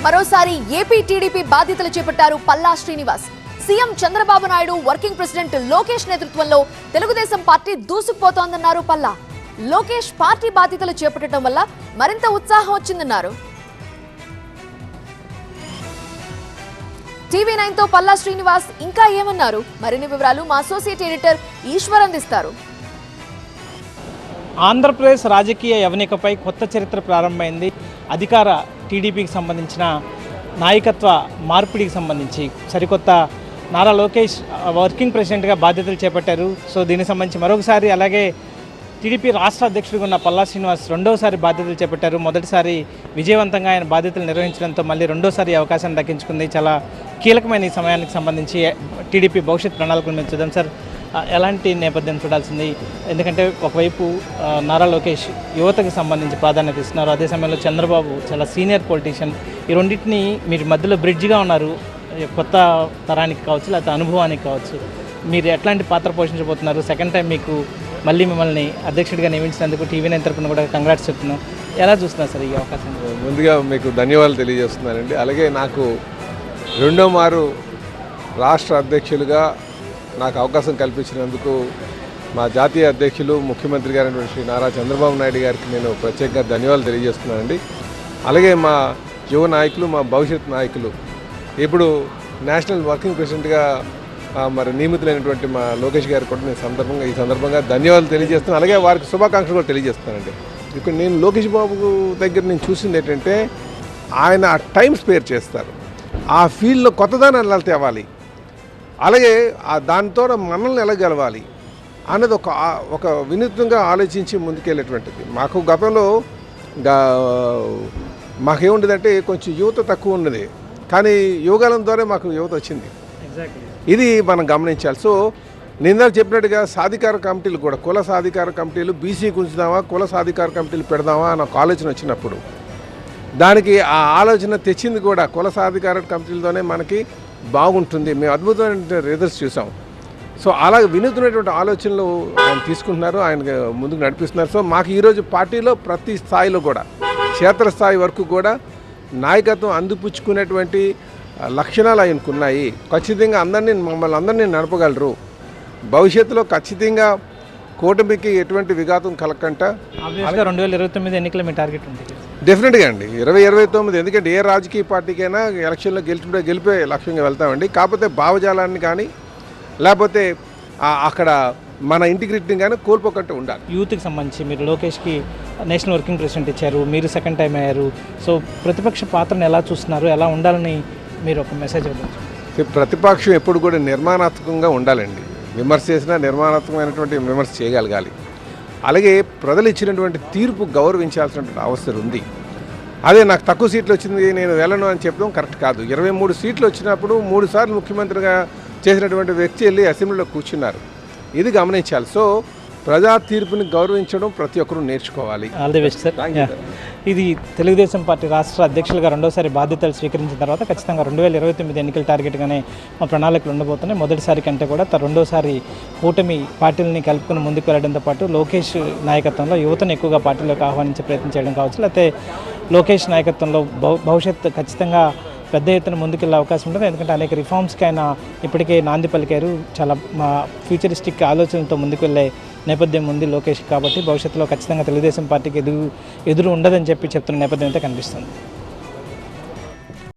మరోసారి AP TDP బాధ్యతలు చేపట్టారు Palla Srinivas. CM Chandrababu Naidu, working president Lokesh నేతృత్వంలో తెలుగుదేశం పార్టీ దూసుకుపోతోందన్నారు పల్లా. లోకేష్ పార్టీ బాధ్యతలు చేపట్టడం వల్ల మరింత ఉత్సాహం వచ్చిందన్నారు. టీవీ9 తో పల్లా శ్రీనివాస్ ఇంకా ఏమన్నారు? మరిన్ని వివరాలు మా అసోసియేట్ ఎడిటర్ ఈశ్వర్ అందిస్తారు. ఆంధ్రప్రదేశ్ రాజకీయ యవనికపై కొత్త చరిత్ర ప్రారంభమైంది. అధికార టీడీపీకి సంబంధించిన నాయకత్వ మార్పిడికి సంబంధించి సరికొత్త నారా లోకేష్ వర్కింగ్ ప్రెసిడెంట్గా బాధ్యతలు చేపట్టారు. సో దీనికి సంబంధించి మరొకసారి అలాగే టీడీపీ రాష్ట్ర అధ్యక్షుడిగా ఉన్న పల్లా శ్రీనివాస్ రెండోసారి బాధ్యతలు చేపట్టారు. మొదటిసారి విజయవంతంగా ఆయన బాధ్యతలు నిర్వహించడంతో మళ్ళీ రెండోసారి అవకాశాన్ని దక్కించుకుంది. చాలా కీలకమైన ఈ సమయానికి సంబంధించి టీడీపీ భవిష్యత్ ప్రణాళికలు మేము చూద్దాం. సార్, ఎలాంటి నేపథ్యం చూడాల్సింది? ఎందుకంటే ఒకవైపు నారా లోకేష్ యువతకు సంబంధించి ప్రాధాన్యత ఇస్తున్నారు, అదే సమయంలో చంద్రబాబు చాలా సీనియర్ పొలిటీషియన్. ఈ రెండింటిని మీరు మధ్యలో బ్రిడ్జ్గా ఉన్నారు. కొత్త తరానికి కావచ్చు, లేకపోతే అనుభవానికి కావచ్చు, మీరు ఎట్లాంటి పాత్ర పోషించబోతున్నారు? సెకండ్ టైం మీకు మళ్ళీ మిమ్మల్ని అధ్యక్షుడిగా నియమించినందుకు టీవీ9 తరఫున కూడా కంగ్రాట్స్ చెప్తున్నాం. ఎలా చూస్తున్నారు సార్ ఈ అవకాశం? ముందుగా మీకు ధన్యవాదాలు తెలియజేస్తున్నానండి. అలాగే నాకు రెండో మారు రాష్ట్ర అధ్యక్షులుగా నాకు అవకాశం కల్పించినందుకు మా జాతీయ అధ్యక్షులు ముఖ్యమంత్రి గారైనటువంటి శ్రీ నారా చంద్రబాబు నాయుడు గారికి నేను ప్రత్యేకంగా ధన్యవాదాలు తెలియజేస్తున్నానండి. అలాగే మా యువ నాయకులు, మా భవిష్యత్ నాయకులు, ఇప్పుడు నేషనల్ వర్కింగ్ ప్రెసిడెంట్గా మరి నియమితులైనటువంటి మా లోకేష్ గారికి కూడా నేను ఈ సందర్భంగా ధన్యవాదాలు తెలియజేస్తున్నాను. అలాగే వారికి శుభాకాంక్షలు కూడా తెలియజేస్తున్నానండి. ఇక్కడ నేను లోకేష్ బాబు దగ్గర నేను చూసింది ఏంటంటే ఆయన టైం స్పేర్ చేస్తారు, ఆ ఫీల్డ్లో కొత్తదాన్ని ఎలా తేవాలి, అలాగే దాంతో మనల్ని ఎలా గెలవాలి అన్నది ఒక వినూత్నంగా ఆలోచించి ముందుకెళ్ళేటువంటిది. మాకు గతంలో మాకేముండదంటే కొంచెం యువత తక్కువ ఉన్నది, కానీ యువకాలం ద్వారా మాకు యువత వచ్చింది. ఇది మనం గమనించాలి. సో నేను చెప్పినట్టుగా సాధికార కమిటీలు కూడా, కుల సాధికార కమిటీలు, బీసీ ఉంచుదామా, కుల సాధికార కమిటీలు పెడదామా అన్న ఒక ఆలోచన వచ్చినప్పుడు దానికి ఆ ఆలోచన తెచ్చింది కూడా కుల సాధికార కమిటీలతోనే మనకి బాగుంటుంది. మేము అద్భుతమైన రిజల్ట్స్ చూసాం. సో అలాగే వినూత్నమైనటువంటి ఆలోచనలు ఆయన తీసుకుంటున్నారు, ఆయన ముందుకు నడిపిస్తున్నారు. సో మాకు ఈరోజు పార్టీలో ప్రతి స్థాయిలో కూడా, క్షేత్రస్థాయి వరకు కూడా నాయకత్వం అందిపుచ్చుకునేటువంటి లక్షణాలు ఆయనకు ఉన్నాయి. ఖచ్చితంగా మమ్మల్ని అందరినీ నడపగలరు. భవిష్యత్తులో ఖచ్చితంగా కూటమికి ఎటువంటి విఘాతం కలగకుండా 2029 ఎన్నికల మీ టార్గెట్ ఉంది? డెఫినెట్గా అండి, 2029. ఎందుకంటే ఏ రాజకీయ పార్టీకైనా ఎలక్షన్లో గెలిపే లక్ష్యంగా వెళ్తామండి. కాకపోతే భావజాలాన్ని కానీ లేకపోతే అక్కడ మన ఇంటిగ్రిటీని కానీ కోల్పోకుండా ఉండాలి. యూత్కి సంబంధించి మీరు లోకేష్కి నేషనల్ వర్కింగ్ ప్రెసిడెంట్ ఇచ్చారు, మీరు సెకండ్ టైం అయ్యారు. సో ప్రతిపక్ష పాత్రను ఎలా చూస్తున్నారు, ఎలా ఉండాలని మీరు ఒక మెసేజ్ ఇవ్వచ్చు? ప్రతిపక్షం ఎప్పుడు కూడా నిర్మాణాత్మకంగా ఉండాలండి. విమర్శ చేసినా నిర్మాణాత్మకమైనటువంటి విమర్శ చేయగలగాలి. అలాగే ప్రజలు ఇచ్చినటువంటి తీర్పు గౌరవించాల్సినటువంటి అవసరం ఉంది. అదే నాకు తక్కువ సీట్లు వచ్చింది నేను వెళ్ళను అని చెప్పడం కరెక్ట్ కాదు. 23 సీట్లు వచ్చినప్పుడు 3 సార్లు ముఖ్యమంత్రిగా చేసినటువంటి వ్యక్తి వెళ్ళి అసెంబ్లీలో కూర్చున్నారు. ఇది గమనించాలి. సో ప్రజా తీర్పుని గౌరవించడం ప్రతి ఒక్కరూ నేర్చుకోవాలి. All the best sir. ఇది తెలుగుదేశం పార్టీ రాష్ట్ర అధ్యక్షులుగా రెండోసారి బాధ్యతలు స్వీకరించిన తర్వాత ఖచ్చితంగా 2029 ఎన్నికల టార్గెట్గానే మా ప్రణాళికలు ఉండబోతున్నాయి. మొదటిసారి కంటే కూడా రెండోసారి కూటమి పార్టీలని కలుపుకుని ముందుకు వెళ్ళడంతో పాటు లోకేష్ నాయకత్వంలో యువతను ఎక్కువగా పార్టీలోకి ఆహ్వానించే ప్రయత్నం చేయడం కావచ్చు, లేకపోతే లోకేష్ నాయకత్వంలో భవిష్యత్తు ఖచ్చితంగా పెద్ద ఎత్తున ముందుకెళ్ళే అవకాశం ఉంటుంది. ఎందుకంటే అనేక రిఫార్మ్స్కి ఆయన ఇప్పటికే నాంది పలికారు. చాలా మా ఫ్యూచరిస్టిక్ ఆలోచనలతో ముందుకు వెళ్ళే నేపథ్యం ఉంది లోకేష్. కాబట్టి భవిష్యత్తులో ఖచ్చితంగా తెలుగుదేశం పార్టీకి ఎదురు ఉండదని చెప్పి చెప్తున్న నేపథ్యం అయితే కనిపిస్తుంది.